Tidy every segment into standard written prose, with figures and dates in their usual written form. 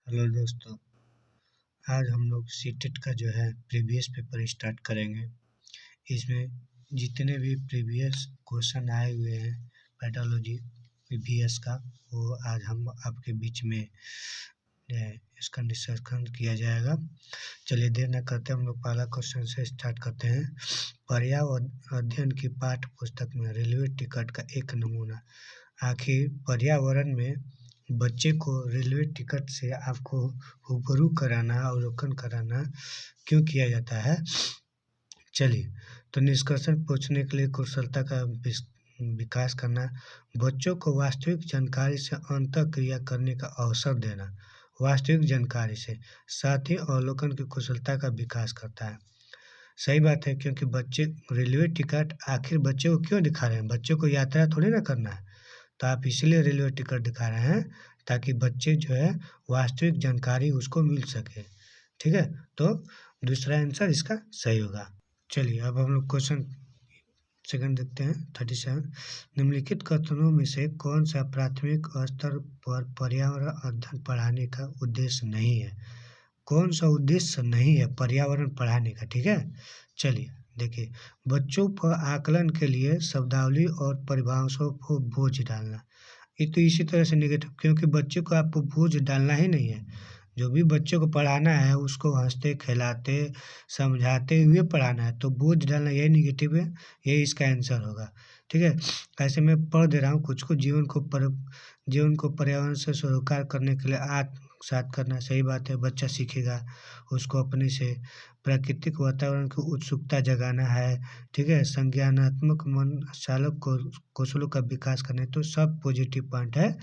Hello दोस्तों, आज हम लोग सीटेट का जो है प्रीवियस पेपर स्टार्ट करेंगे। इसमें जितने भी प्रीवियस क्वेश्चन आए हुए हैं पैथोलॉजी ईवीएस का, वो आज हम आपके बीच में इसका डिस्कशन किया जाएगा। चलिए देर न करते हम लोग पहला क्वेश्चन से स्टार्ट करते हैं। पर्यावरण अध्ययन की पाठ्य पुस्तक में रेलवे टिकट का एक नमूना। आखिर पर्यावरण में बच्चे को रेलवे टिकट से आपको रूबरू कराना, अवलोकन कराना क्यों किया जाता है? चलिए, तो निष्कर्षण पूछने के लिए कुशलता का विकास करना, बच्चों को वास्तविक जानकारी से अंतःक्रिया करने का अवसर देना, वास्तविक जानकारी से साथ ही अवलोकन की कुशलता का विकास करता है। सही बात है, क्योंकि बच्चे रेलवे टिकट आखिर बच्चे को क्यों दिखा रहे हैं? बच्चे को यात्रा थोड़ी ना करना है, तो आप इसीलिए रेलवे टिकट दिखा रहे हैं ताकि बच्चे जो है वास्तविक जानकारी उसको मिल सके। ठीक है, तो दूसरा आंसर इसका सही होगा। चलिए अब हम लोग क्वेश्चन सेकंड देखते हैं। 37 निम्नलिखित कथनों में से कौन सा प्राथमिक स्तर पर पर्यावरण अध्ययन पढ़ाने का उद्देश्य नहीं है? कौन सा उद्देश्य नहीं है पर्यावरण पढ़ाने का? ठीक है, चलिए देखिए, बच्चों पर आकलन के लिए शब्दावली और परिभाषाओं को बोझ डालना, ये तो इसी तरह से निगेटिव, क्योंकि बच्चे को आपको बोझ डालना ही नहीं है। जो भी बच्चे को पढ़ाना है उसको हंसते खिलाते समझाते हुए पढ़ाना है, तो बोझ डालना यही निगेटिव है, यही इसका आंसर होगा। ठीक है, ऐसे मैं पढ़ दे रहा हूँ कुछ को। जीवन को पर्यावरण से सरोकार करने के लिए आत्मसात करना, सही बात है, बच्चा सीखेगा। उसको अपने से प्राकृतिक वातावरण की उत्सुकता जगाना है। ठीक है, संज्ञानात्मक मन चालक को कौशलों का विकास करना है, तो सब पॉजिटिव पॉइंट है,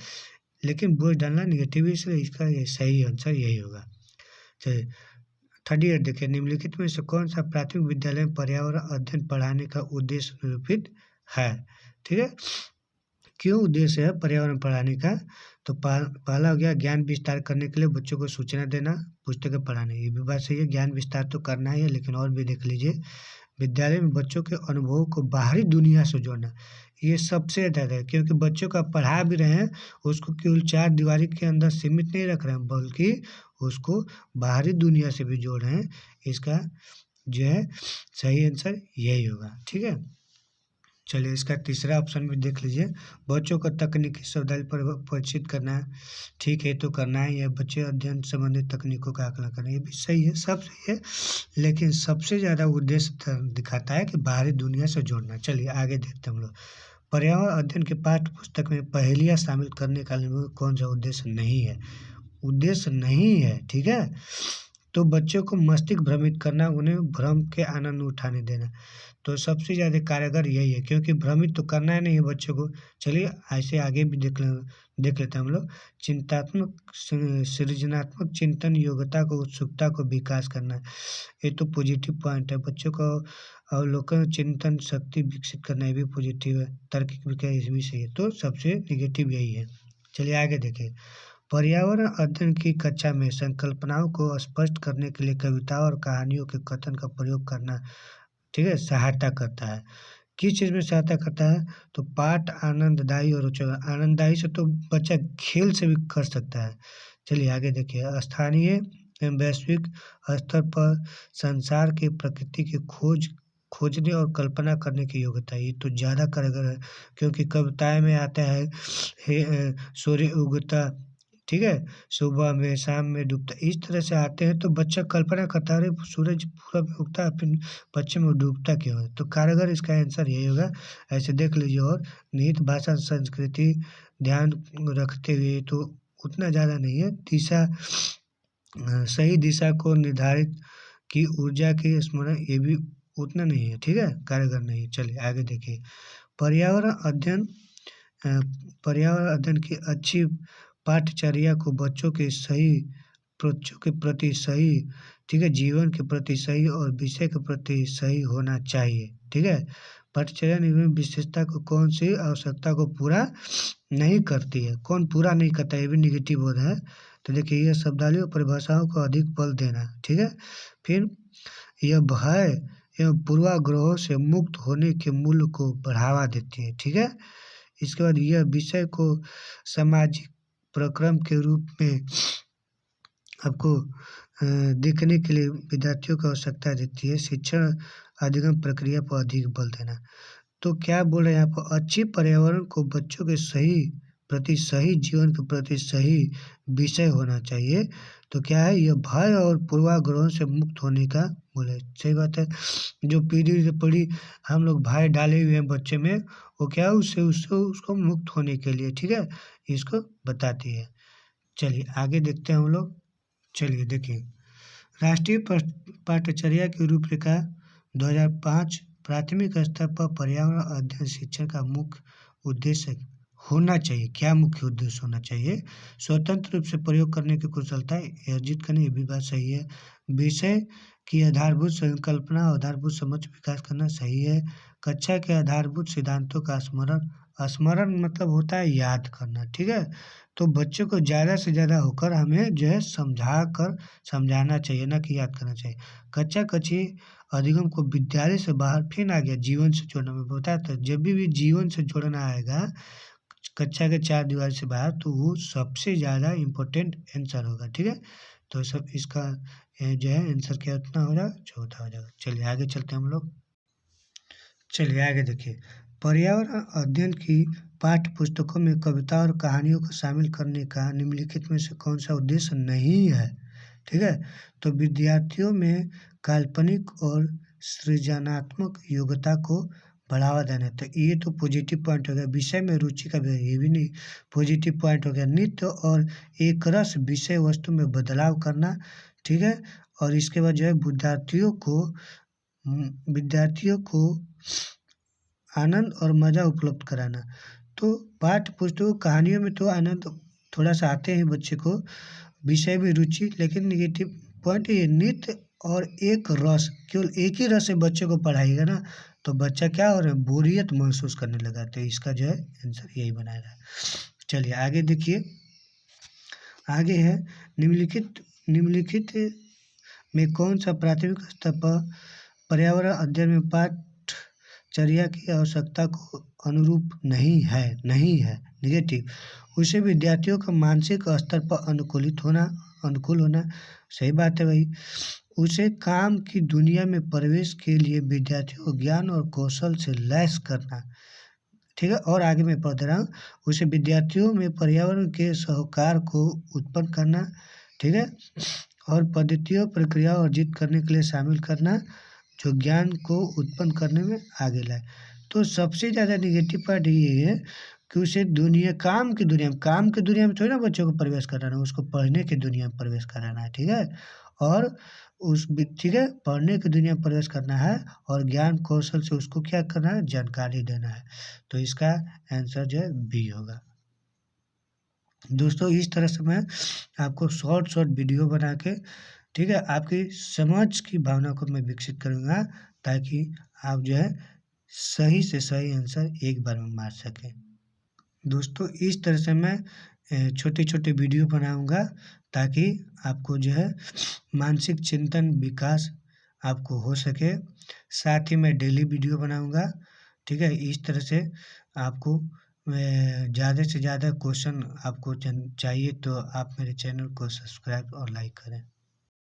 लेकिन बोझ डालना निगेटिव है, इसलिए इसका ये सही आंसर यही होगा। चलिए 38 देखिए, निम्नलिखित में से कौन सा प्राथमिक विद्यालय में पर्यावरण अध्ययन पढ़ाने का उद्देश्य निरूपित है? ठीक है, क्यों उद्देश्य है पर्यावरण पढ़ाने का? तो पहला हो गया ज्ञान विस्तार करने के लिए बच्चों को सूचना देना, पुस्तकें पढ़ाने, ये भी बात सही है, ज्ञान विस्तार तो करना ही है, लेकिन और भी देख लीजिए। विद्यालय में बच्चों के अनुभवों को बाहरी दुनिया से जोड़ना, ये सबसे ज़्यादा है, क्योंकि बच्चों को आप पढ़ा भी रहे हैं, उसको केवल चार दीवारी के अंदर सीमित नहीं रख रहे हैं, बल्कि उसको बाहरी दुनिया से भी जोड़ रहे हैं। इसका जो है सही आंसर यही होगा। ठीक है, चलिए इसका तीसरा ऑप्शन भी देख लीजिए, बच्चों को तकनीकी शब्दावली पर परिचित करना है। ठीक है, तो करना है, यह बच्चे अध्ययन संबंधित तकनीकों का आकलन करना, ये भी सही है, सब सही है, लेकिन सबसे ज़्यादा उद्देश्य दिखाता है कि बाहरी दुनिया से जोड़ना। चलिए आगे देखते हैं हम लोग। पर्यावरण अध्ययन के पाठ्य पुस्तक में पहेलियाँ शामिल करने का कौन सा उद्देश्य नहीं है? उद्देश्य नहीं है, ठीक है, तो बच्चों को मस्तिष्क भ्रमित करना, उन्हें भ्रम के आनंद उठाने देना, तो सबसे ज़्यादा कारगर यही है, क्योंकि भ्रमित तो करना ही नहीं है बच्चों को। चलिए ऐसे आगे भी देख लेते हैं हम लोग। चिंतात्मक सृजनात्मक चिंतन, योग्यता को, उत्सुकता को विकास करना, ये तो पॉजिटिव पॉइंट है। बच्चों को अवलोकन चिंतन शक्ति विकसित करना, ये भी पॉजिटिव है। तार्किक विकास, ये भी सही है, तो सबसे निगेटिव यही है। चलिए आगे देखें। पर्यावरण अध्ययन की कक्षा में संकल्पनाओं को स्पष्ट करने के लिए कविताओं और कहानियों के कथन का प्रयोग करना, ठीक है, सहायता करता है। किस चीज़ में सहायता करता है? तो पाठ आनंददायी और रोचक, आनंददायी से तो बच्चा खेल से भी कर सकता है। चलिए आगे देखिए। स्थानीय एवं वैश्विक स्तर पर संसार की प्रकृति की खोजने और कल्पना करने की योग्यता, ये तो ज़्यादा कारगर है, क्योंकि कविताएं में आता है सूर्य उगता, ठीक है, सुबह में शाम में डूबता, इस तरह से आते हैं, तो बच्चा कल्पना करता है, अरे सूरज पूरब में उगता है फिर पश्चिम में डूबता क्यों है? तो कारगर इसका आंसर यही होगा। ऐसे देख लीजिए। और निहित भाषा संस्कृति ध्यान रखते हुए, तो उतना ज़्यादा नहीं है। सही दिशा को निर्धारित की ऊर्जा की स्मरण, ये भी उतना नहीं है, ठीक है, कारगर नहीं है। चलिए आगे देखिए। पर्यावरण अध्ययन पर्यावरण अध्ययन की अच्छी पाठचर्या को बच्चों के प्रति सही, ठीक है, जीवन के प्रति सही और विषय के प्रति सही होना चाहिए। ठीक है, पाठचर्या निम्न विशेषता को कौन सी आवश्यकता को पूरा नहीं करती है? कौन पूरा नहीं करता है? ये भी निगेटिव बोध है। तो देखिए, यह शब्दावली और परिभाषाओं को अधिक बल देना, ठीक है, फिर यह भय एवं पूर्वाग्रहों से मुक्त होने के मूल्य को बढ़ावा देती है। ठीक है, इसके बाद यह विषय को सामाजिक प्रक्रम के रूप में आपको देखने के लिए विद्यार्थियों को आवश्यकता रहती है, शिक्षण अधिगम प्रक्रिया पर अधिक बल देना। तो क्या बोल रहे हैं यहाँ पर, अच्छी पर्यावरण को बच्चों के सही जीवन के प्रति सही विषय होना चाहिए। तो क्या है, ये भय और पूर्वाग्रहों से मुक्त होने का बोले, सही बात है। जो पीढ़ी से पीढ़ी हम लोग भय डाले हुए हैं बच्चे में, वो क्या है, उससे उससे उसको मुक्त होने के लिए, ठीक है, इसको बताती है। चलिए आगे देखते हैं हम लोग। चलिए देखिए, राष्ट्रीय पाठ्यचर्या की रूपरेखा 2005 प्राथमिक स्तर पर पर्यावरण अध्ययन शिक्षण का मुख्य उद्देश्य होना चाहिए। क्या मुख्य उद्देश्य होना चाहिए? स्वतंत्र रूप से प्रयोग करने की कुशलता अर्जित करने, ये भी बात सही है। विषय की आधारभूत संकल्पना, आधारभूत समझ विकास करना, सही है। कक्षा के आधारभूत सिद्धांतों का स्मरण, स्मरण मतलब होता है याद करना, ठीक है। तो बच्चों को ज़्यादा से ज़्यादा होकर हमें जो है समझाना चाहिए, ना कि याद करना चाहिए। कच्चा कच्ची अधिगम को विद्यालय से बाहर फिर आ गया, जीवन से जोड़ना में बताया। तो जब भी जीवन से जोड़ना आएगा कक्षा के चार दीवार से बाहर, तो वो सबसे ज़्यादा इम्पोर्टेंट आंसर होगा, ठीक है। तो सब इसका जो है आंसर क्या उतना हो जाएगा, चौथा हो जाएगा। चलिए आगे चलते हैं हम लोग। चलिए आगे देखिए, पर्यावरण अध्ययन की पाठ्य पुस्तकों में कविता और कहानियों को शामिल करने का निम्नलिखित में से कौन सा उद्देश्य नहीं है, ठीक है। तो विद्यार्थियों में काल्पनिक और सृजनात्मक योग्यता को बढ़ावा देना। तो ये तो पॉजिटिव पॉइंट हो गया, विषय में रुचि का भी, ये भी नहीं पॉजिटिव पॉइंट हो गया। नित्य और एक रस विषय वस्तु में बदलाव करना, ठीक है। और इसके बाद जो है विद्यार्थियों को आनंद और मज़ा उपलब्ध कराना। तो पाठ्य पुस्तकों कहानियों में तो आनंद थोड़ा सा आते हैं बच्चे को, विषय में रुचि, लेकिन निगेटिव पॉइंट ये नित्य और एक रस, केवल एक ही रस से बच्चे को पढ़ाएगा ना, तो बच्चा क्या हो रहा है, बोरियत महसूस करने लगा। तो इसका जो है आंसर यही बनाएगा। चलिए आगे देखिए, आगे है निम्नलिखित में कौन सा प्राथमिक स्तर पर पर्यावरण अध्ययन में पाठ्यचर्या की आवश्यकता को अनुरूप नहीं है निगेटिव। उसे विद्यार्थियों का मानसिक स्तर पर अनुकूल होना, सही बात है भाई। उसे काम की दुनिया में प्रवेश के लिए विद्यार्थियों को ज्ञान और कौशल से लैस करना, ठीक है। और आगे मैं पढ़ रहा हूँ, उसे विद्यार्थियों में पर्यावरण के सरोकार को उत्पन्न करना, ठीक है, और पद्धतियों प्रक्रिया अर्जित करने के लिए शामिल करना, जो ज्ञान को उत्पन्न करने में आगे लाए। तो सबसे ज़्यादा निगेटिव पार्ट ये है कि उसे काम की दुनिया में थोड़ी ना बच्चों को प्रवेश कराना है, उसको पढ़ने की दुनिया में प्रवेश कराना है, ठीक है। और ठीक है, पढ़ने की दुनिया में प्रवेश करना है और ज्ञान कौशल से उसको क्या करना है, जानकारी देना है। तो इसका आंसर जो है बी होगा। दोस्तों इस तरह से मैं आपको शॉर्ट वीडियो बना के, ठीक है, आपकी समझ की भावना को मैं विकसित करूँगा, ताकि आप जो है सही से सही आंसर एक बार में मार सकें। दोस्तों इस तरह से मैं छोटे वीडियो बनाऊँगा, ताकि आपको जो है मानसिक चिंतन विकास आपको हो सके। साथ ही मैं डेली वीडियो बनाऊँगा, ठीक है। इस तरह से आपको ज़्यादा से ज़्यादा क्वेश्चन आपको चाहिए, तो आप मेरे चैनल को सब्सक्राइब और लाइक करें।